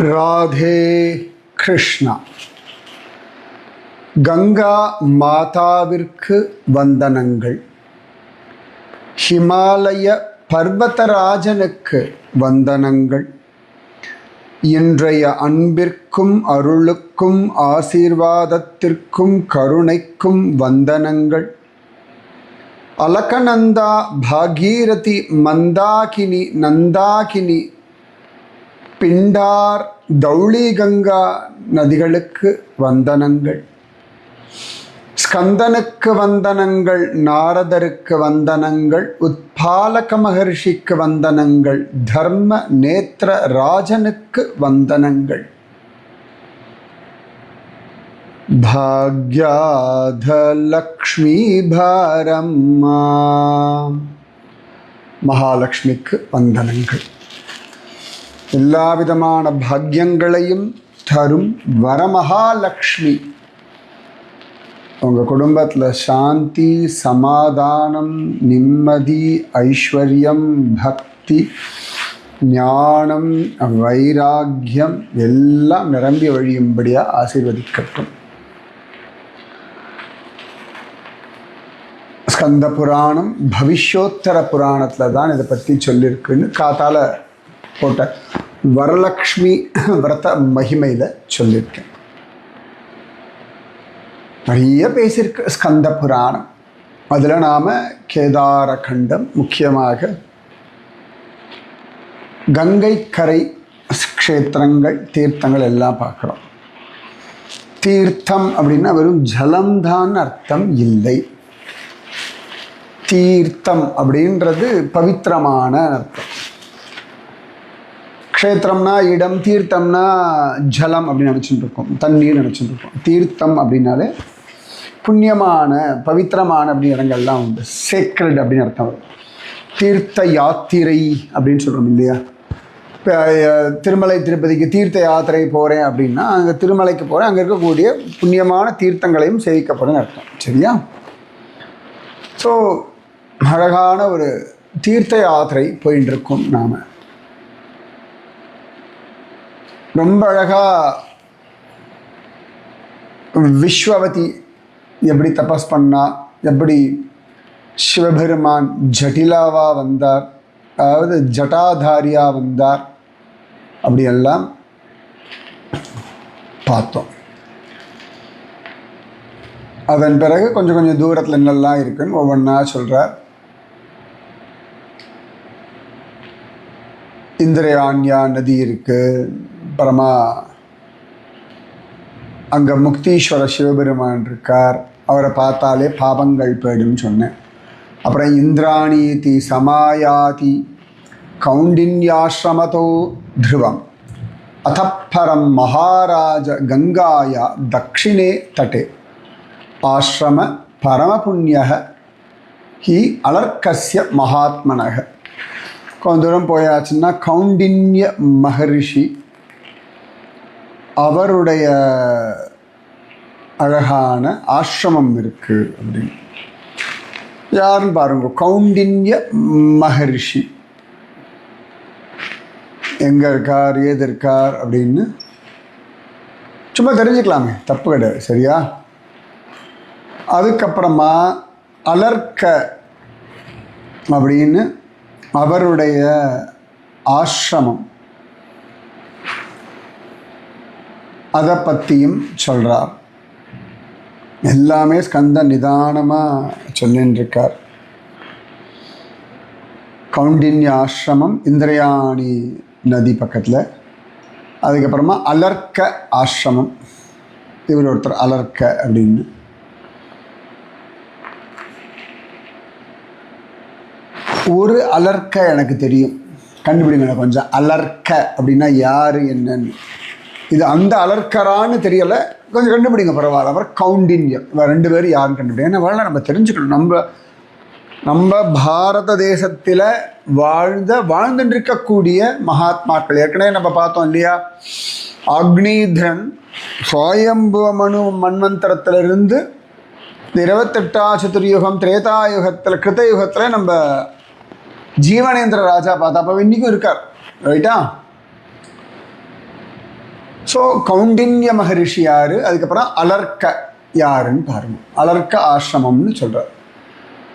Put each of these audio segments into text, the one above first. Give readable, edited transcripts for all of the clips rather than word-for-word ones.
ராதே கிருஷ்ணா. கங்கா மாதாவிற்கு வந்தனங்கள். ஹிமாலய பர்வதராஜனுக்கு வந்தனங்கள். இன்றைய அன்பிற்கும் அருளுக்கும் ஆசீர்வாதத்திற்கும் கருணைக்கும் வந்தனங்கள். அலகநந்தா பாகீரதி மந்தாகினி நந்தாகினி பிண்டார் தௌளி கங்கா நதிகளுக்கு வந்தனங்கள். ஸ்கந்தனுக்கு வந்தனங்கள். நாரதருக்கு வந்தனங்கள். உத்பாலக மகர்ஷிக்கு வந்தனங்கள். தர்ம நேத்திர ராஜனுக்கு வந்தனங்கள். பாக்யாதலக்ஷ்மி பாரம்மா மகாலட்சுமிக்கு வந்தனங்கள். எல்லா விதமான பாக்யங்களையும் தரும் வரமகாலட்சுமி. உங்கள் குடும்பத்தில் சாந்தி, சமாதானம், நிம்மதி, ஐஸ்வர்யம், பக்தி, ஞானம், வைராக்கியம் எல்லாம் நிரம்பி வழியும்படியாக ஆசீர்வதிக்கட்டும். ஸ்கந்த புராணம் பவிஷ்யோத்தர புராணத்தில் தான் இதை பற்றி சொல்லியிருக்குன்னு காத்தால போட்ட வரலக்ஷ்மி விரத மகிமையில் சொல்லியிருக்கேன். நிறைய பேசியிருக்கு ஸ்கந்த புராணம். அதில் நாம் கேதார கண்டம், முக்கியமாக கங்கை கரை க்ஷேத்திரங்கள், தீர்த்தங்கள் எல்லாம் பார்க்குறோம். தீர்த்தம் அப்படின்னா வெறும் ஜலம்தான் அர்த்தம் இல்லை. தீர்த்தம் அப்படின்றது பவித்திரமான அர்த்தம். க்ஷேத்திரம்னா இடம், தீர்த்தம்னா ஜலம் அப்படின்னு நினச்சிட்டு இருக்கோம், தண்ணீர் நினச்சிட்டு இருக்கோம். தீர்த்தம் அப்படின்னாலே புண்ணியமான, பவித்திரமான அப்படின்னு இடங்கள்லாம் உண்டு. சேக்ரட் அப்படின்னு அர்த்தம் வரும். தீர்த்த யாத்திரை அப்படின்னு சொல்கிறோம் இல்லையா? இப்போ திருமலை திருப்பதிக்கு தீர்த்த யாத்திரை போகிறேன் அப்படின்னா அங்கே திருமலைக்கு போகிறேன், அங்கே இருக்கக்கூடிய புண்ணியமான தீர்த்தங்களையும் சேவிக்கப்படும் அர்த்தம். சரியா? ஸோ அழகான ஒரு தீர்த்த யாத்திரை போயின்னு இருக்கோம் நாம். ரொம்ப அழகாக விஸ்வவதி எப்படி தபஸ் பண்ணா, எப்படி சிவபெருமான் ஜட்டிலாவா வந்தார், அதாவது ஜட்டாதாரியா வந்தார், அப்படியெல்லாம் பார்த்தோம். அதன் பிறகு கொஞ்சம் கொஞ்சம் தூரத்தில் என்னெல்லாம் இருக்குன்னு ஒவ்வொன்றா சொல்கிறார். இந்திரயான்யா நதி இருக்குது. அப்புறமா அங்கே முக்தீஸ்வர சிவபெருமான் இருக்கார். அவரை பார்த்தாலே பாபங்கள் போயிடும்னு சொன்னேன். அப்புறம் இந்திராணீதி சமாயாதி கௌண்டின்யாஸ்ரமதோ த்ருவம் அதப்பரம் மகாராஜ கங்காயா தக்ஷிணே தட்டே ஆஸ்ரம பரமபுண்ணிய ஹி அலர்க்கஸ்ய மகாத்மனக. கொஞ்ச தூரம் போயாச்சுன்னா கௌண்டின்ய மகரிஷி, அவருடைய அழகான ஆசிரமம் இருக்குது அப்படின்னு. யாருன்னு பாருங்க, கௌண்டின்ய மகரிஷி எங்கே இருக்கார், ஏது இருக்கார் அப்படின்னு சும்மா தெரிஞ்சுக்கலாமே, தப்பு கிடையாது. சரியா? அதுக்கப்புறமா அலர்க்க அப்படின்னு அவருடைய ஆசிரமம், அதை பற்றியும் சொல்கிறார். எல்லாமே ஸ்கந்தன் நிதானமாக சொல்லின்றிருக்கார். கௌண்டின்ய ஆசிரமம் இந்திரயாணி நதி பக்கத்தில். அதுக்கப்புறமா அலர்க்க ஆசிரமம், இவர் ஒருத்தர் அலர்க்க அப்படின்னு. ஒரு அலர்க்க எனக்கு தெரியும், கண்டுபிடிங்க கொஞ்சம். அலர்க்க அப்படின்னா யார் என்னன்னு. இது அந்த அலர்க்கரான்னு தெரியலை, கொஞ்சம் கண்டுபிடிங்க பரவாயில்ல. அப்புறம் கௌண்டின்யம், ரெண்டு பேரும் யாருன்னு கண்டுபிடிங்க. ஏன்னா வரல நம்ம தெரிஞ்சுக்கணும். நம்ம பாரத தேசத்தில் வாழ்ந்துட்டு இருக்கக்கூடிய மகாத்மாக்கள் ஏற்கனவே நம்ம பார்த்தோம் இல்லையா? அக்னிதரன் சுவயம்புவ மனு மன்வந்தரத்திலிருந்து 28ஆம் சதுர்யுகம் திரேதாயுகத்தில் கிருத்தயுகத்தில் நம்ம ஜீவனேந்திர ராஜா பார்த்தா அப்போ இன்றைக்கும் இருக்கார். ரைட்டா? ஸோ கௌண்டின்ய மகரிஷி யார், அதுக்கப்புறம் அலர்க்க யாருன்னு பாருங்க. அலர்க்க ஆசிரமம்னு சொல்கிறார்.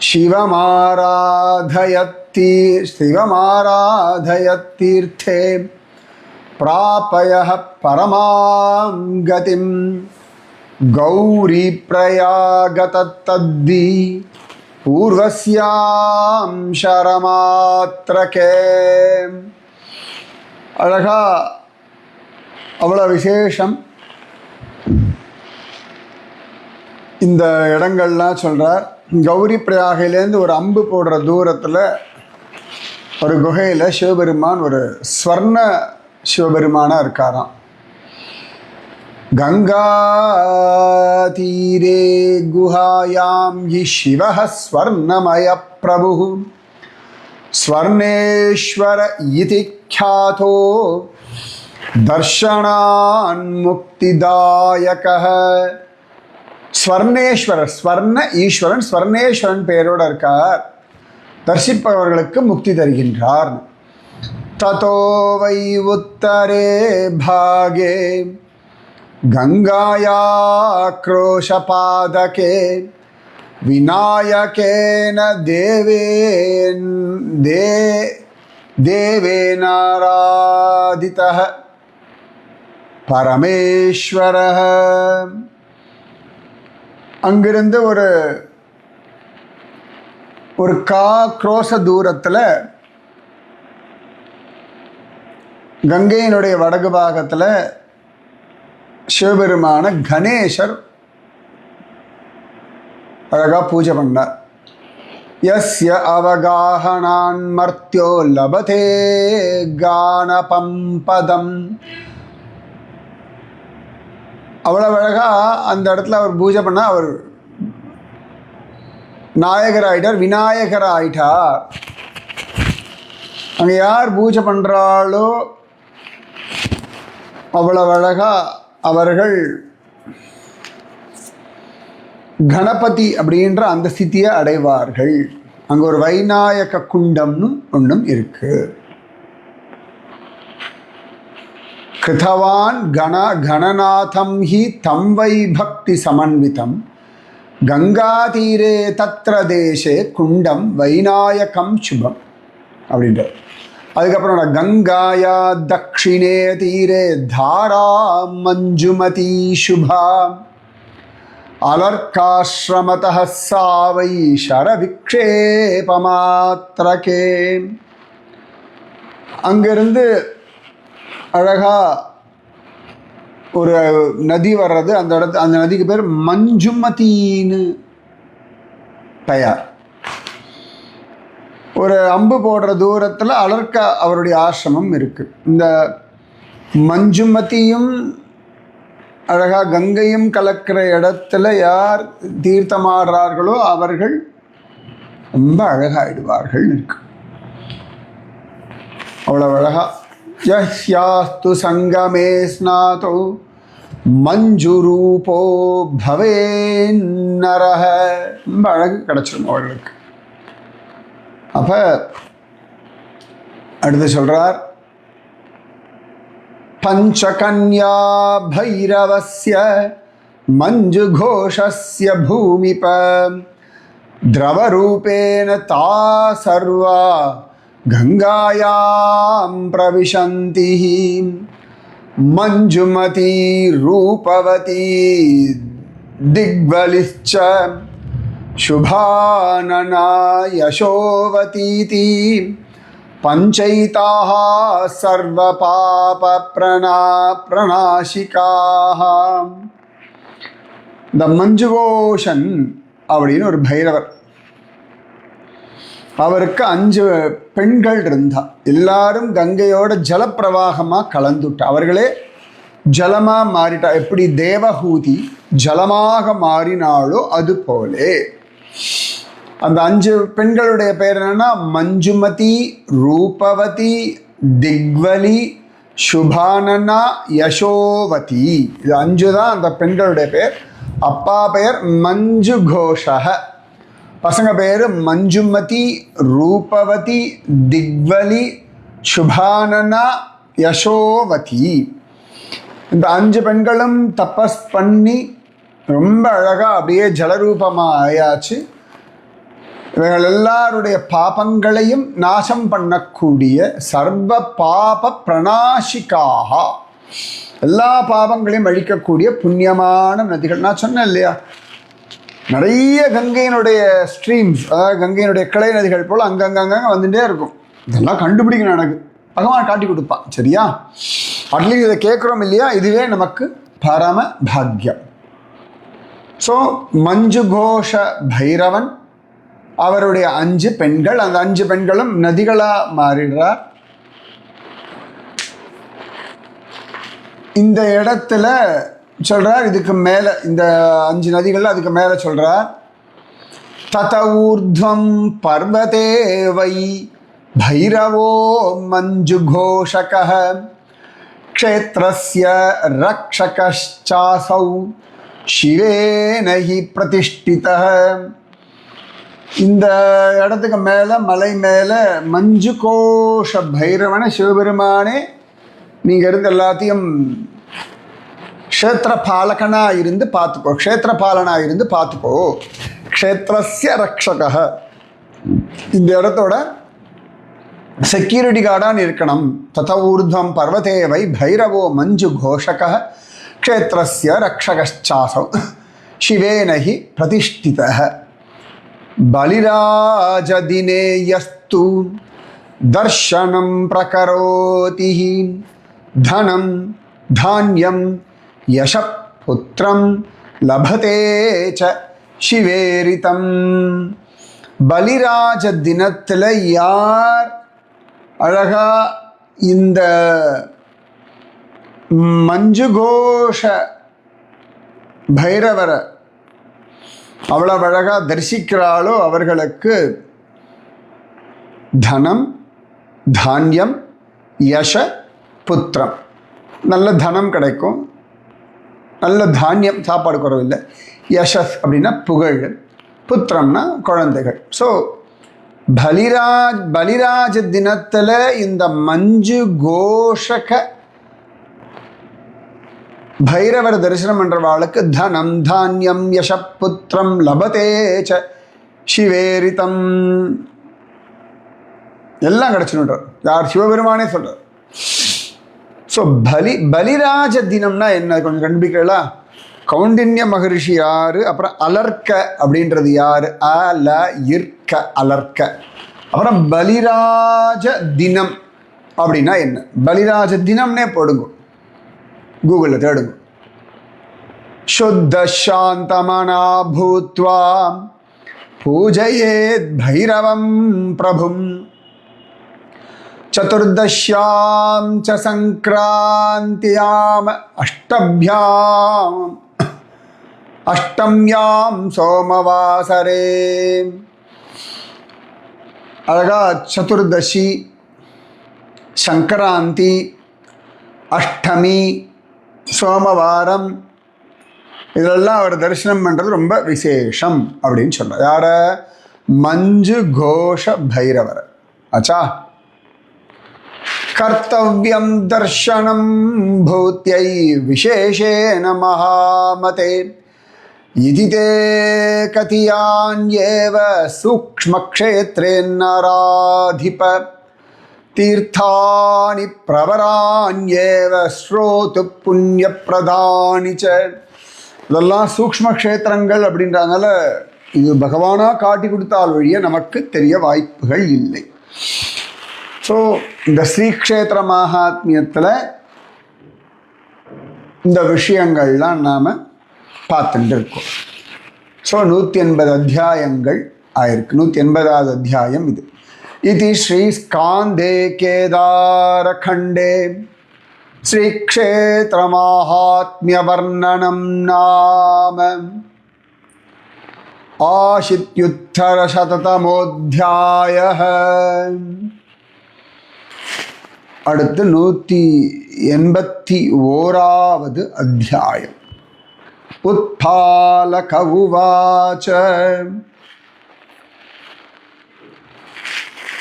சிவமாராதயத்தீர்த்தே பிராபய பரமாம் கதிம் கௌரி பிரயாகதத்தத்தி பூர்வஸ்யாம் சரமாத்ரகே. அழகா அவ்வளோ விசேஷம். இந்த இடங்கள்லாம் சொல்கிறார். கௌரி பிரயாகையிலேருந்து ஒரு அம்பு போடுற தூரத்தில் ஒரு குகையில் சிவபெருமான் ஒரு ஸ்வர்ண சிவபெருமானாக இருக்காராம். கங்கா தீரே குஹாயாம் யி சிவஹ ஸ்வர்ணமய பிரபு ஸ்வர்ணேஸ்வர இதி க்யாதோ தர்ஷனான் முக்திதாயகः. ஸ்வர்ணேஸ்வரர், ஸ்வர்ண ஈஸ்வரன், ஸ்வர்ணேஸ்வரன் பெயரோடு இருக்கார். தரிசிப்பவர்களுக்கு முக்தி தருகின்றார். ததோ வை உத்தரே பாகே கங்காயா க்ரோஷபாதகே விநாயகேன தேவேனாராதிதः பரமேஸ்வரः. அங்கிருந்து ஒரு க்ரோஷ தூரத்தில் கங்கையினுடைய வடகு பாகத்தில் சிவபெருமான கணேசர் அழகாக பூஜை பண்ணார். யஸ்ய அவகாஹனான் மர்த்யோ லபதே கானபம்பதம். அவ்வளோ அழகாக அந்த இடத்துல அவர் பூஜை பண்ணால் அவர் நாயகராயிட்டார், விநாயகராயிட்டார். அங்கே யார் பூஜை பண்ணுறாளோ அவ்வளவு அழகா அவர்கள் கணபதி அப்படின்ற அந்த ஸ்திதியை அடைவார்கள். அங்கே ஒரு வைநாயக குண்டம்னு ஒன்றும் இருக்கு. கிருதவான் கணநாதம் ஹி தம் வை பக்தி சமன்விதம் கங்காதீரே தத்ர தேசே குண்டம் வைநாயகம் சுபம் அப்படின்ற. அதுக்கப்புறம் கங்காயா தக்ஷிணே தீரே தாரா மஞ்சுமதி சுபா அலர்காஸ்ரமதः சாவை சரவிக்ஷேபமாத்ரகே. அங்கிருந்து அழகா ஒரு நதி வர்றது. அந்த நதிக்கு பேர் மஞ்சுமதின்னு பெயர். ஒரு அம்பு போடுற தூரத்தில் அலர்க்க அவருடைய ஆசிரமம் இருக்குது. இந்த மஞ்சுமதியும் அழகா கங்கையும் கலக்கிற இடத்துல யார் தீர்த்தமாடுறார்களோ அவர்கள் ரொம்ப அழகாயிடுவார்கள் இருக்கு. அவ்வளவு அழகா யஸ்யாஸ்து சங்கமே ஸ்நாதோ மஞ்சுரூபோ பவேன்னரஹ. ரொம்ப அழகு கிடைச்சிடும் அவர்களுக்கு. அப்ப அடுத்து சொல்றார், பஞ்சகன்யா பைரவஸ்ய மஞ்சுகோஷஸ்ய பூமிப திரவரூபேன தா சர்வா கங்காயாம் பிரவிசந்தி மஞ்சுமதி ரூபவதி திக்வலிச்ச சுபானனா யசோவதீதி பஞ்சைதாः சர்வ பாப பிரணாசிகாः. இந்த மஞ்சுகோஷன் அப்படின்னு ஒரு பைரவர், அவருக்கு 5 பெண்கள் இருந்தா. எல்லாரும் கங்கையோட ஜலப்பிரவாகமாக கலந்துட்டா. அவர்களே ஜலமாக மாறிட்டா. எப்படி தேவஹூதி ஜலமாக மாறினாலோ அது போலே அந்த 5 பெண்களுடைய பெயர் என்னன்னா மஞ்சுமதி, ரூபவதி, திக்வலி, சுபானனா, யசோவதி. இது 5 தான் அந்த பெண்களுடைய பெயர். அப்பா பெயர் மஞ்சுகோஷக, பசங்க பேர் மஞ்சுமதி, ரூபவதி, திக்வலி, சுபானனா, யசோவதி. இந்த 5 பெண்களும் தபஸ் பண்ணி ரொம்ப அழகாக அப்படியே ஜலரூபமாக ஆயாச்சு. இவர்கள் எல்லாருடைய பாபங்களையும் நாசம் பண்ணக்கூடிய சர்வ பாப பிரணாசிக்காக, எல்லா பாவங்களையும் அழிக்கக்கூடிய புண்ணியமான நதிகள். நான் சொன்னேன் இல்லையா, நிறைய கங்கையினுடைய ஸ்ட்ரீம்ஸ், அதாவது கங்கையினுடைய கிளை நதிகள் போல் அங்கங்கே வந்துட்டே இருக்கும். இதெல்லாம் கண்டுபிடிக்கணும், எனக்கு பகவான் காட்டி கொடுப்பான். சரியா? அட்லீஸ்ட் இதை கேட்குறோம் இல்லையா, இதுவே நமக்கு பரம பாக்யம். ஸோ மஞ்சு கோஷ பைரவன், அவருடைய 5 பெண்கள், அந்த 5 பெண்களும் நதிகளாக மாறிடுறார். இந்த இடத்துல சொல்றார், இதுக்கு மேலே இந்த 5 நதிகள் அதுக்கு மேலே சொல்றார், தத ஊர்த்வம் பர்வதே வை பைரவோ மஞ்சு கோஷகः க்ஷேத்ரஸ்ய ரக்ஷகச்சாசௌ சிவேன ஹி பிரதிஷ்டிதः. இந்த இடத்துக்கு மேலே, மலை மேலே மஞ்சு கோஷ பைரவனை சிவபெருமானே நீங்கள் இருந்து எல்லாத்தையும் க்ஷேத்திர பாலகனாக இருந்து பார்த்துக்கோ, க்ஷேத்திர பாலனாக இருந்து பார்த்துக்கோ. க்ஷேத்திரஸ்ய ரக்ஷக, இந்த இடத்தோட செக்யூரிட்டி கார்டான்னு இருக்கணும். தத ஊர்த்வம் பர்வதே வை பைரவோ மஞ்சு கோஷக க்ஷேத்திரஸ்ய ரக்ஷகச்சாசௌ சிவேனஹி பிரதிஷ்டிதः. பலிராஜதினே யஸ்து தர்ஷனம் பிரகரோதி தனம் தான்யம் யசப்புத்திரம் லபதே ச சிவேரிதம். பலிராஜ தினத்தில் யார் அழகா இந்த மஞ்சுகோஷ பைரவரை அவ்வளவு அழகா தரிசிக்கிறாளோ அவர்களுக்கு தனம் தானியம் யச புத்திரம், நல்ல தனம் கிடைக்கும், நல்ல தானியம், சாப்பாடு குறவில்லை. யசஸ் அப்படின்னா புகழ், புத்திரம்னா குழந்தைகள். ஸோ பலிராஜ தினத்தில் இந்த மஞ்சு கோஷக பைரவர் தரிசனம் பண்ணுறவாளுக்கு தனம் தானியம் யசப்புத்திரம் லபதே ச சிவேரிதம் எல்லாம் கிடச்சுன்றார். யார்? சிவபெருமானே சொல்கிறார். ஸோ பலிராஜ தினம்னா என்ன கொஞ்சம் கண்டுபிடிக்கலாம். கௌண்டின்ய மகரிஷி யார், அப்புறம் அலர்க்க அப்படின்றது யார், அல இர்க்க அலர்க்க. அப்புறம் பலிராஜ தினம் அப்படின்னா என்ன? பலிராஜ தினம்னே போடுங்க, கூகுளில் தேடுங்க. சுத்த சாந்தமனா பூத்வா பூஜையேத் பைரவம் பிரபும் சதுர்தஷ்யாம் ச சங்கிராந்தியாம் அஷ்டம்யாம் சோமவாசரே. அழகா சதுர்தசி, சங்கராந்தி, அஷ்டமி, சோமவாரம், இதெல்லாம் அவர் தரிசனம் பண்ணுறது ரொம்ப விசேஷம் அப்படின்னு சொல்கிறார். யார? மஞ்சு கோஷ பைரவர். ஆச்சா? கர்த்தவ்யம் தர்ஷனம் பூத்யை விசேஷேன மகாமதே இதி தே கதியான்யேவ சூக்ஷ்மக்ஷேத்ரேன்னராதிப தீர்த்தானி பிரவரான்யேவ ஸ்ரோது புண்ணியப்பிரதானி ச. இதெல்லாம் சூக்ஷ்ம க்ஷேத்திரங்கள் அப்படின்றதுனால இது பகவானாக காட்டி கொடுத்தால் வழிய நமக்கு தெரிய வாய்ப்புகள் இல்லை. ஸோ இந்த ஸ்ரீக்ஷேத்திர மகாத்மியத்தில் இந்த விஷயங்கள்லாம் நாம் பார்த்துட்டு இருக்கோம். ஸோ 180 அத்தியாயங்கள் ஆயிருக்கு. 180வது அத்தியாயம் இது. இது ஸ்ரீ ஸ்காந்தே கேதாரகண்டே ஸ்ரீக்ஷேத்திர மகாத்மிய வர்ணனம் நாம ஆசித்யுத்தரசதமோத்யாயः. அடுத்து 181வது அத்தியாயம். உத்பாலக உவாச்ச.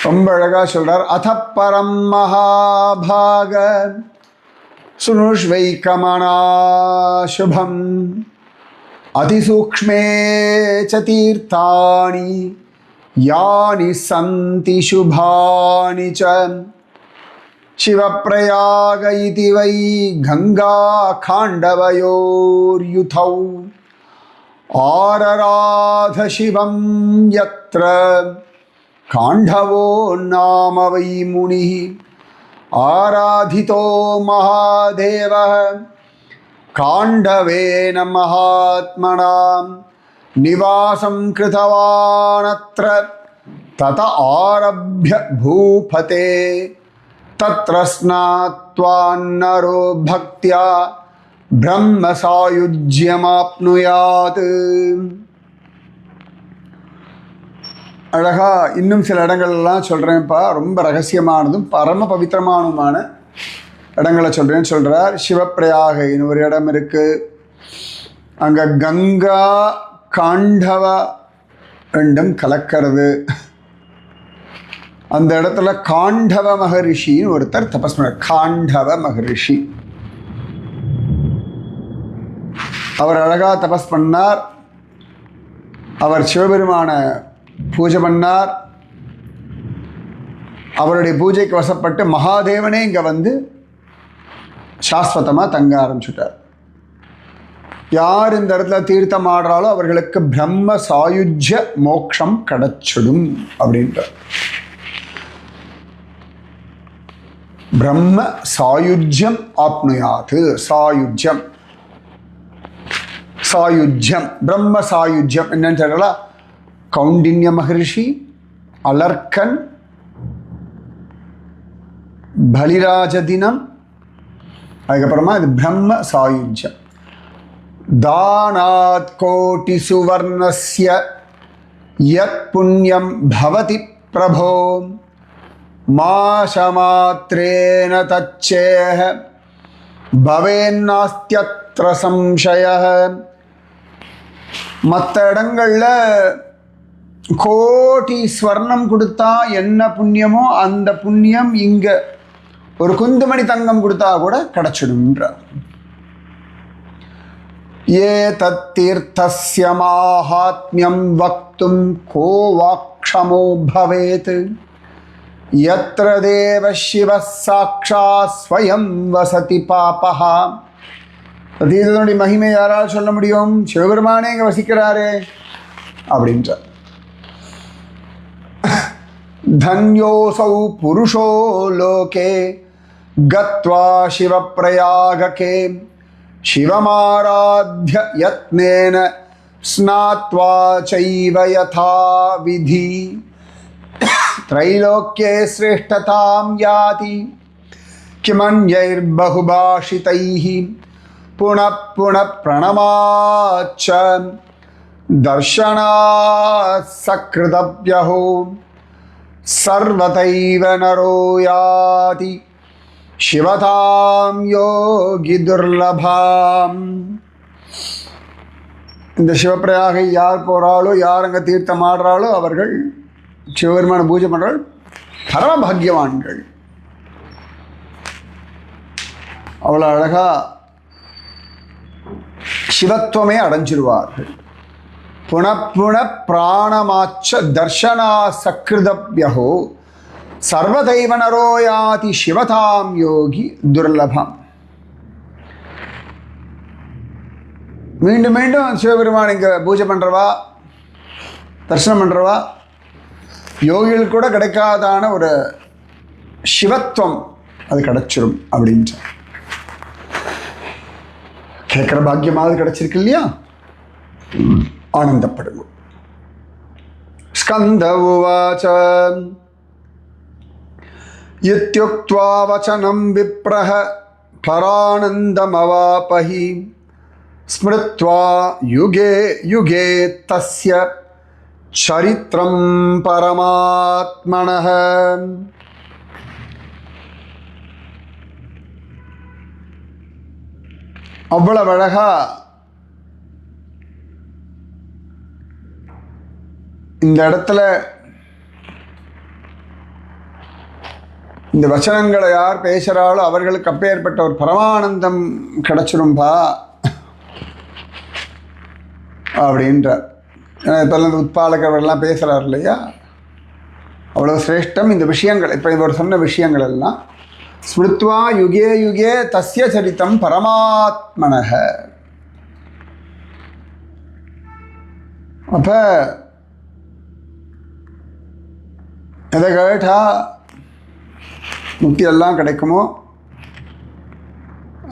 ரொம்ப அழகா சொல்றார். அத பரம் மகாபாக சுனுஷ்வைக்கமனா சுபம் அதிசூக்ஷ்மே ச தீர்த்தானி யானி சந்தி சுபானி ச शिवप्रयाग इति वै गंगा खाण्डवयोर्युथौ आरराध शिवं यत्र खाण्डवो नाम वै मुनिः आराधितो महादेवः खाण्डवेन महात्मना निवासं कृतवानत्र तत आरभ्य भूपते तत्र स्नात्वान्नरो भक्त्या ब्रह्म सायुज्यमाप्नुयात्. அழகா இன்னும் சில இடங்கள்லாம் சொல்கிறேன்ப்பா, ரொம்ப ரகசியமானதும் பரம பவித்திரமானதுமான இடங்களை சொல்கிறேன்னு சொல்கிறார். சிவப்பிரயாகைன்னு ஒரு இடம் இருக்குது, அங்கே கங்கா காண்டவா ரெண்டும் கலக்கிறது. அந்த இடத்துல காண்டவ மகரிஷின்னு ஒருத்தர் தபஸ் பண்ணார். காண்டவ மகரிஷி அவர் அழகாக தபஸ் பண்ணார். அவர் சிவபெருமான பூஜை பண்ணார். அவருடைய பூஜைக்கு வசப்பட்டு மகாதேவனே இங்கே வந்து சாஸ்வதமாக தங்க ஆரம்பிச்சுட்டார். யார் இந்த இடத்துல தீர்த்தம் ஆடுறாலோ அவர்களுக்கு பிரம்ம சாயுஜ்ய மோக்ஷம் கிடைச்சிடும் அப்படின்றார். பிரம்ம சாயுஜ்யம் ஆப்னுயாத்து. சாயுஜ்யம் சாயுஜ்யம் பிரம்ம சாயுஜ்யம் என்னன்னு சொல்லலாம். கௌண்டின்ய மகரிஷி, அலர்கன், பலிராஜ தினம், அதுக்கப்புறமா இது பிரம்ம சாயுஜ்யம். தானாத் கோட்டி சுவர்ணஸ்ய யத் புண்ணியம் பவதி பிரபோ மாசமாத்ரேன தச்சேஹ பவேன்னாஸ்த்யத்ர சம்சயः. மற்ற இடங்களில் கோடி ஸ்வர்ணம் கொடுத்தா என்ன புண்ணியமோ அந்த புண்ணியம் இங்கே ஒரு குந்துமணி தங்கம் கொடுத்தா கூட கிடச்சிடும்ன்றார். ஏ தத்தீர்த்தஸ்ய மாஹாத்மியம் வக்தும் கோ வாக்ஷமோ பவேத் யத்ர தேவ சிவ சாக்ஷாத் ஸ்வயம் வசதி பாபஹா. தீர்த்தனுடைய மகிமை யாரால் சொல்ல முடியும்? சிவபெருமானே இங்கே வசிக்கிறாரே அப்படின்றார். தன்யோசௌ புருஷோ லோகே கத்வா சிவப்பிரயாககே சிவமாராத்ய யத்னேன ஸ்நாத்வா சைவ யதா விதி त्रैलोक्ये श्रेष्ठतां याति किमन्यैर्बहुभाषितैः पुनः पुनः प्रणमाच्च दर्शनात् सकृतव्यहो सर्वतैव नरो याति शिवतां योगि दुर्लभाम्. இந்த சிவப்பிரயாகை யார் போகிறாளோ, யார் அங்கே தீர்த்தம் ஆடுறாளோ அவர்கள் சிவபெருமான பூஜை பண்ணுறாள் பரம பாக்யவான்கள். அவ்வளோ அழகா சிவத்துவமே அடைஞ்சிருவார்கள். புனப்புன பிராணமாச்ச தர்ஷனா சக்ருதப்யஹோ சர்வதைவ நரோயாதி சிவதாம் யோகி துர்லபம். மீண்டும் மீண்டும் சிவபெருமான் இங்கே பூஜை பண்ணுறவா, தர்சனம் பண்ணுறவா, யோகிகள் கூட கிடைக்காதான ஒரு சிவத்துவம் அது கிடைச்சிரும் அப்படின்ட்டு கேட்குற பாக்கியமாவது கிடைச்சிருக்கு இல்லையா? ஆனந்தப்படுங்க. ஸ்கந்த உவாச இத்யுக்த்வா வசனம் விப்ரஹ பரானந்தமவாபஹி ஸ்மிருத்வா யுகே யுகே தஸ்ய சரித்ரம் பரமாத்மனஹ. அவ்வளவு அழகா இந்த இடத்துல இந்த வச்சனங்களை யார் பேசுகிறாளோ அவர்களுக்கு அப்பேற்பட்ட ஒரு பரமானந்தம் கிடச்சிரும்பா அப்படின்றார். ஏன்னா இப்போல்லாம் இந்த உட்பாலகர்கள்லாம் பேசுகிறார் இல்லையா, அவ்வளோ சிரேஷ்டம் இந்த விஷயங்கள். இப்போ இவர் சொன்ன விஷயங்கள் எல்லாம் ஸ்மிருத்வா யுகே யுகே தஸ்ய சரித்தம் பரமாத்மனக. அப்போ எதை கேட்டால் முக்தி எல்லாம் கிடைக்குமோ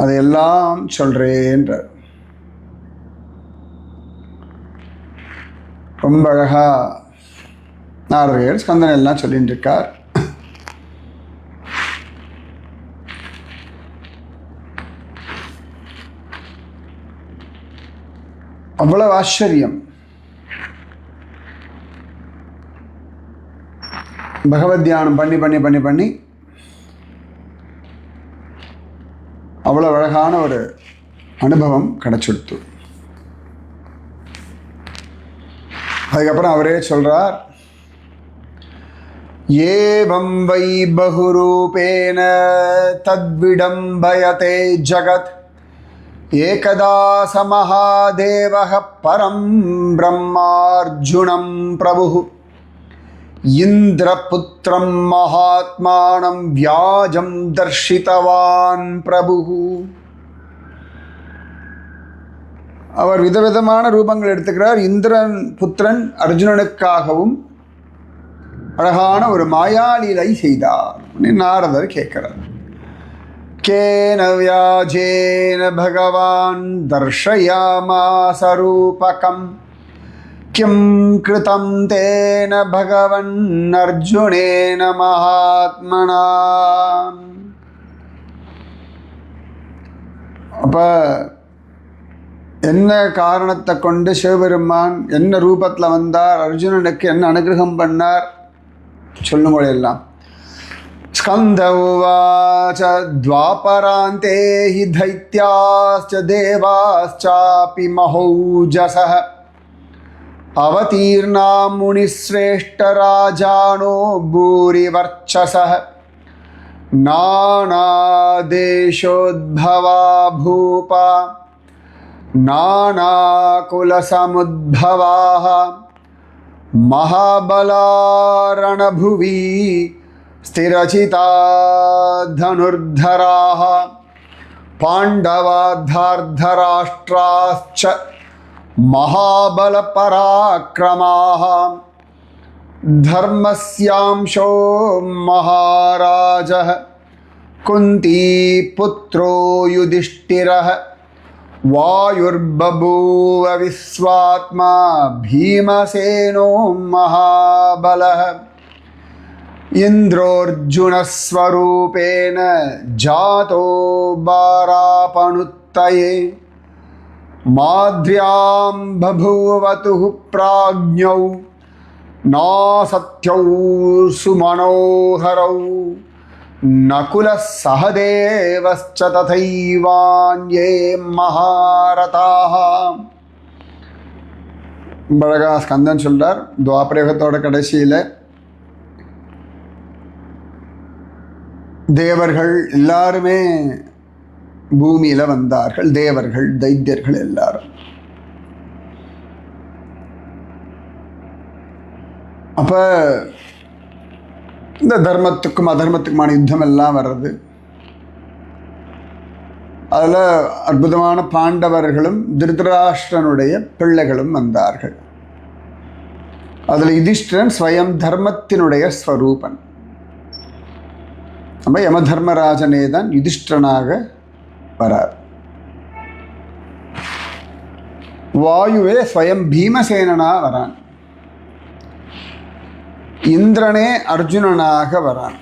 அதையெல்லாம் சொல்கிறேன்றார். ரொம்ப அழகாக நாரதர் ஸ்கந்தன் எல்லாம் சொல்லிட்டு இருக்கார். அவ்வளவு ஆச்சரியம். பகவத் தியானம் பண்ணி பண்ணி பண்ணி பண்ணி அவ்வளோ அழகான ஒரு அனுபவம் கிடைச்சிடுத்து. அதுக்கப்புறம் அவரே சொல்றார், ஏவம் வை பகுரூபேன தத்விடம்பயதே ஜகத் ஏகதா சமஹாதேவஹ பரம் பிரம்மார்ஜுனம் பிரபு இந்திரபுத்திரம் மகாத்மானம் வியாஜம் தர்ஷிதவான் பிரபு. அவர் விதவிதமான ரூபங்கள் எடுத்துக்கிறார். இந்திரன் புத்திரன் அர்ஜுனனுக்காகவும் அழகான ஒரு மாயாலீலை செய்தார். நாரதர் கேட்கிறார், கேன வியாஜேன பகவான் தர்ஷயாமாஸ ரூபகம் கிம் கிருதம் தேன பகவன் அர்ஜுனேன மகாத்மனா. அப்ப என்ன காரணத்தை கொண்டு சிவபெருமான் என்ன ரூபத்தில் வந்தார், அர்ஜுனனுக்கு என்ன அனுகிரகம் பண்ணார் சொல்லும்போது எல்லாம். ஸ்கந்த உவாச த்வாபராந்தே ஹி தைத்யாஸ்ச தேவாஸ்சாபி மஹௌஜஸஹ அவதீர்ணா முனிஸ்ரேஷ்டராஜானோ பூரிவர்ச்சஸஹ நானாதேஷோத்பவா பூபா நானாகுலசமுத்பவாः மகாபலாரணபுவி ஸ்திரசிதா தனுர்தராः பாண்டவாத்தார்தராஷ்ட்ராश्च மகாபலபராக்கிரமாः தர்மஸ்யாம்சோ மகாராஜः குந்தீபுத்ரோ யுதிஷ்டிரः வாயுர்பபூவ விஸ்வாத்மா பீமசேனோ மகாபலः இந்திரோர்ஜுனஸ்வரூபேன ஜாதோ பாராபனுத்தயே மாத்ர்யாம் பபூவதுः ப்ராஜ்ஞௌ நாசத்யௌ சுமனோஹரௌ நகுலः சஹதேவஸ்ச ததைவான்யே மகாரதாः. அழகா ஸ்கந்தன் சொல்றார், துவாபரயுகத்தோட கடைசியில் தேவர்கள் எல்லாருமே பூமியில் வந்தார்கள். தேவர்கள் தைத்தியர்கள் எல்லாரும். அப்போ இந்த தர்மத்துக்கும் அதர்மத்துக்குமான யுத்தம் எல்லாம் வர்றது. அதில் அற்புதமான பாண்டவர்களும் திருதராஷ்டிரனுடைய பிள்ளைகளும் வந்தார்கள். அதில் யுதிஷ்டிரன் ஸ்வயம் தர்மத்தினுடைய ஸ்வரூபன். நம்ம யமதர்மராஜனே தான் யுதிஷ்டிரனாக வரார். வாயுவே ஸ்வயம் பீமசேனனா வரான். இந்திரனே அர்ஜுனனாக வரான்.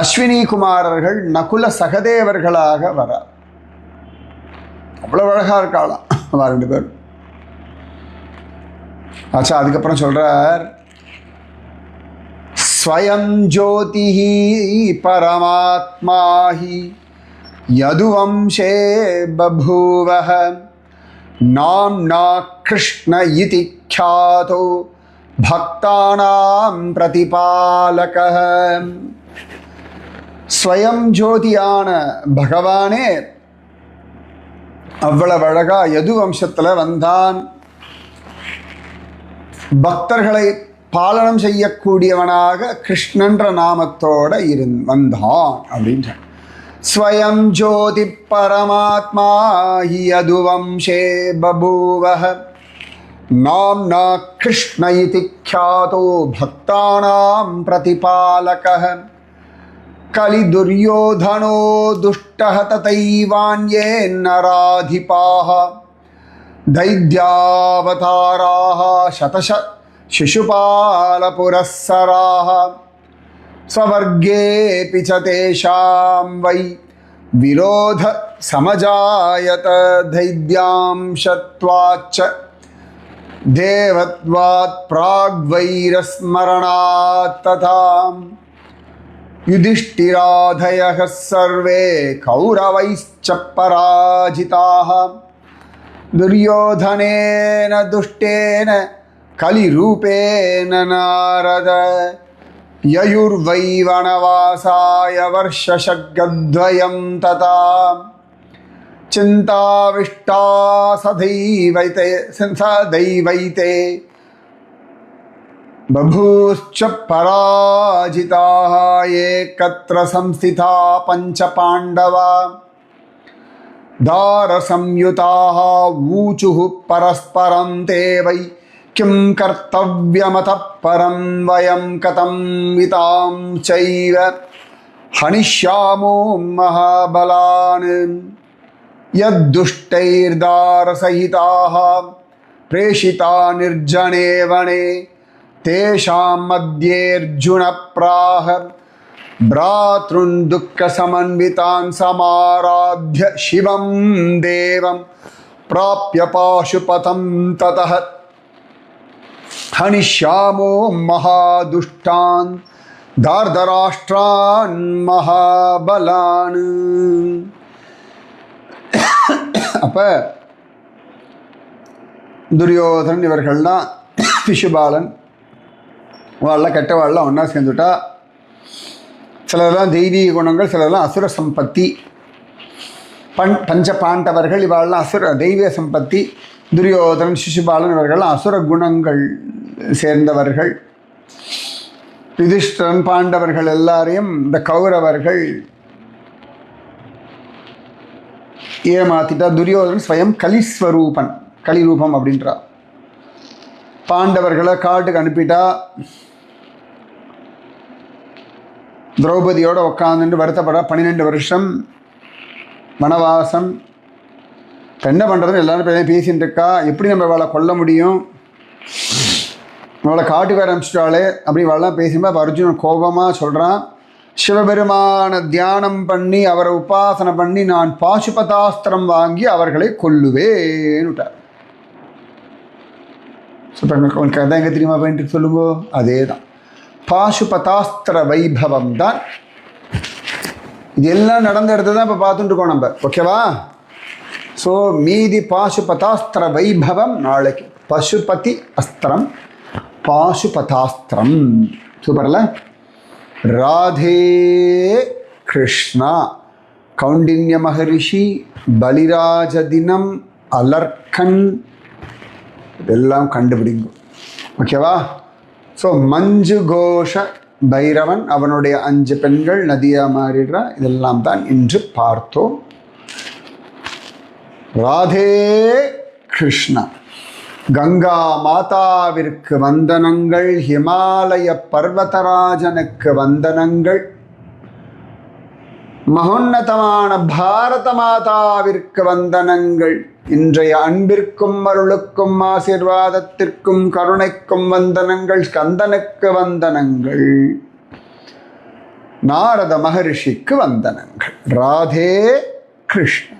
அஸ்வினி குமாரர்கள் நகுல சகதேவர்களாக வரார். அவ்வளவு அழகா இருக்காளாம் அவ ரெண்டு பேரும். ஆச்சா, அதுக்கப்புறம் சொல்றார், ஸ்வயம் ஜோதிஹி பரமாத்மாஹி யதுவம்சே பபூவஹ நாம்னா கிருஷ்ண இதி க்யாதோ பக்தானாம் பிரதிபாலகः. ஸ்வயம் ஜோதியான பகவானே அவ்வளவு அழகா யது வம்சத்தில் வந்தான். பக்தர்களை பாலனம் செய்யக்கூடியவனாக கிருஷ்ணன்ற நாமத்தோட வந்தான் அப்படின்ற. ஸ்வயம் ஜோதி பரமாத்மா ஹி யது வம்சே பபூவஹ நாம்னா கிருஷ்ண இதி க்யாதோ பக்தானாம் பிரதிபாலகः. கலி துர்யோதனோ துஷ்டஹ ததைவான்யே நராதிபாஹ தைத்யாவதாராஹ சதச शिशुपालपुरःसराः स्ववर्गेऽपि च तेषां वै विरोध समजायत दैद्यांशत्वाच्च देवत्वात् प्राग्वैरस्मरणात् तथा युधिष्ठिरादयः सर्वे कौरवैश्च पराजिताः दुर्योधनेन दुष्टेन कलिरूपेण नारद ययुर्वै वनवासाय वर्षशतद्वयं तथा चिन्ताविष्टा सदैवैते बभूश्च पराजिताः एकत्र संस्थिता पञ्च पाण्डवा दारसंयुताः ऊचुः परस्परं ते वै किं कर्तव्यमतः परं वयं कथं वितां चैव हनिष्यामो महाबलान् यद्दुष्टैर्दारसहिताः प्रेषिता निर्जने वने तेषां मध्येऽर्जुन प्राह भ्रातॄन् दुःखसमन्वितान् समाराध्य शिवं देवं प्राप्य पाशुपतं ततः हनिष्यामो महादुष्टान् दार्धराष्ट्रान् महाबलान्. அப்ப துரியோதனன் இவர்கள்லாம் சிசுபாலன் வாழலாம் கெட்ட வாழலாம் ஒன்றா சேர்ந்துட்டா. சிலதெல்லாம் தெய்வீக குணங்கள், சிலதெல்லாம் அசுர சம்பத்தி. பஞ்ச பாண்டவர்கள் இவாளெல்லாம் அசுர தெய்வீக சம்பத்தி. துரியோதனன் சிசுபாலன் இவர்கள்லாம் அசுர குணங்கள் சேர்ந்தவர்கள். யுதிஷ்டிரன் பாண்டவர்கள் எல்லாரையும் இந்த கௌரவர்கள் ஏமாத்திட்டா. துரியோதனன் ஸ்வயம் கலிஸ்வரூபன், கலிரூபம் அப்படின்றா. பாண்டவர்களை காட்டுக்கு அனுப்பிட்டா. திரௌபதியோட உட்காந்துட்டு வருத்தப்பட 12 வருஷம் வனவாசம். என்ன பண்ணுறதுன்னு எல்லாரும் பேசிகிட்டு இருக்கா. எப்படி நம்ம அவளை கொல்ல முடியும், அவளை காட்டுக்கு ஆரம்பிச்சிட்டாளே அப்படி அவள்லாம் பேசும்போது அப்போ அர்ஜுனன் கோபமாக சொல்கிறான், சிவபெருமான தியானம் பண்ணி அவரை உபாசனை பண்ணி நான் பாசுபதாஸ்திரம் வாங்கி அவர்களை கொல்லுவேன்னு விட்டார். உனக்கு அதான் எங்கே தெரியுமா போயிட்டு சொல்லுங்க. அதே தான் பாசுபதாஸ்திர வைபவம் தான். இது எல்லாம் நடந்த இடத்துல தான் இப்போ பார்த்துட்டு இருக்கோம் நம்ம. ஓகேவா? ஸோ மீதி பாசுபதாஸ்திர வைபவம் நாளைக்கு. பசுபதி அஸ்திரம், பாசுபதாஸ்திரம். சூப்பர்ல. ராதே கிருஷ்ணா. கௌண்டின்ய மகரிஷி, பலிராஜ தினம், அலர்கன், இதெல்லாம் கண்டுபிடிங்க. ஓகேவா? ஸோ மஞ்சு கோஷ பைரவன், அவனுடைய 5 பெண்கள் நதியா மாறிடுறா. இதெல்லாம் தான் இன்று பார்த்தோம். ராதே கிருஷ்ணா. கங்கா மாதாவிற்கு வந்தனங்கள், ஹிமாலய பர்வதராஜனுக்கு வந்தனங்கள், மகோன்னதமான பாரத மாதாவிற்கு வந்தனங்கள். இன்றைய அன்பிற்கும் அருளுக்கும் ஆசீர்வாதத்திற்கும் கருணைக்கும் வந்தனங்கள். ஸ்கந்தனுக்கு வந்தனங்கள், நாரத மகரிஷிக்கு வந்தனங்கள். ராதே கிருஷ்ணா.